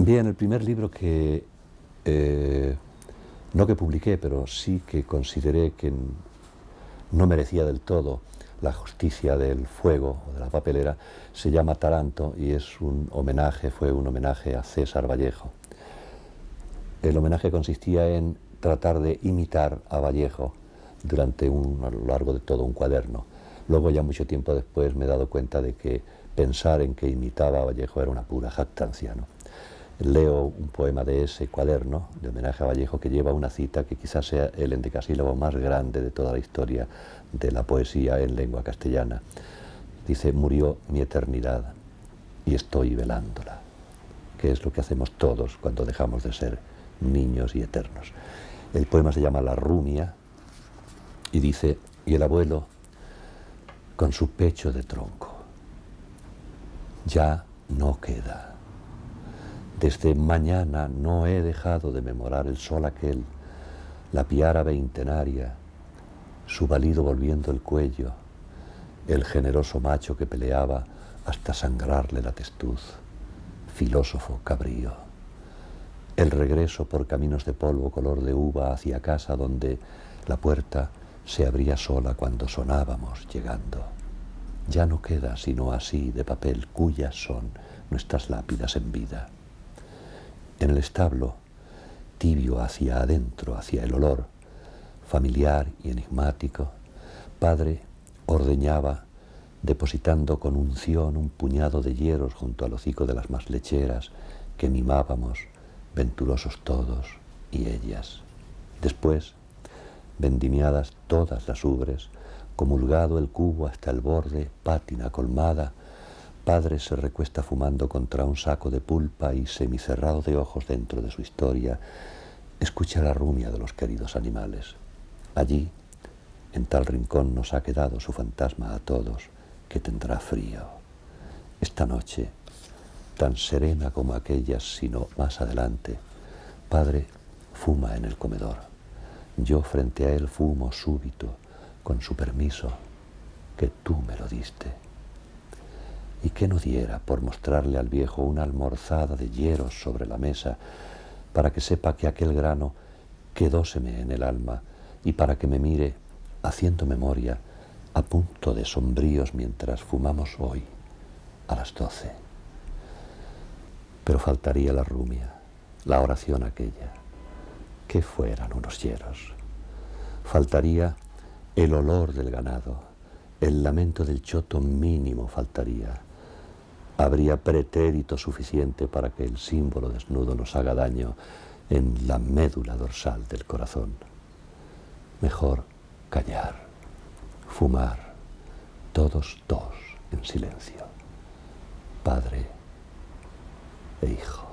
Bien, el primer libro no que publiqué, pero sí que consideré que no merecía del todo la justicia del fuego o de la papelera, se llama Taranto y fue un homenaje a César Vallejo. El homenaje consistía en tratar de imitar a Vallejo a lo largo de todo un cuaderno. Luego, ya mucho tiempo después, me he dado cuenta de que pensar en que imitaba a Vallejo era una pura jactancia, ¿no? Leo un poema de ese cuaderno, de homenaje a Vallejo, que lleva una cita que quizás sea el endecasílabo más grande de toda la historia de la poesía en lengua castellana. Dice: murió mi eternidad y estoy velándola, que es lo que hacemos todos cuando dejamos de ser niños y eternos. El poema se llama La Rumia y dice: y el abuelo, con su pecho de tronco, ya no queda. Desde mañana no he dejado de memorar el sol aquel, la piara veintenaria, su balido volviendo el cuello, el generoso macho que peleaba hasta sangrarle la testuz, filósofo cabrío. El regreso por caminos de polvo color de uva hacia casa, donde la puerta se abría sola cuando sonábamos llegando. Ya no queda sino así de papel cuyas son nuestras lápidas en vida. En el establo, tibio hacia adentro, hacia el olor, familiar y enigmático, padre ordeñaba, depositando con unción un puñado de hieros junto al hocico de las más lecheras que mimábamos, venturosos todos y ellas. Después, vendimiadas todas las ubres, comulgado el cubo hasta el borde, pátina colmada, padre se recuesta fumando contra un saco de pulpa y, semicerrado de ojos dentro de su historia, escucha la rumia de los queridos animales. Allí, en tal rincón, nos ha quedado su fantasma a todos, que tendrá frío. Esta noche, tan serena como aquellas, sino más adelante, padre fuma en el comedor. Yo frente a él fumo súbito, con su permiso, que tú me lo diste. ¿Y qué no diera por mostrarle al viejo una almorzada de hieros sobre la mesa, para que sepa que aquel grano quedóseme en el alma y para que me mire, haciendo memoria, a punto de sombríos mientras fumamos hoy, a las 12? Pero faltaría la rumia, la oración aquella, que fueran unos hieros. Faltaría el olor del ganado, el lamento del choto mínimo faltaría. Habría pretérito suficiente para que el símbolo desnudo nos haga daño en la médula dorsal del corazón. Mejor callar, fumar, todos dos en silencio, padre e hijo.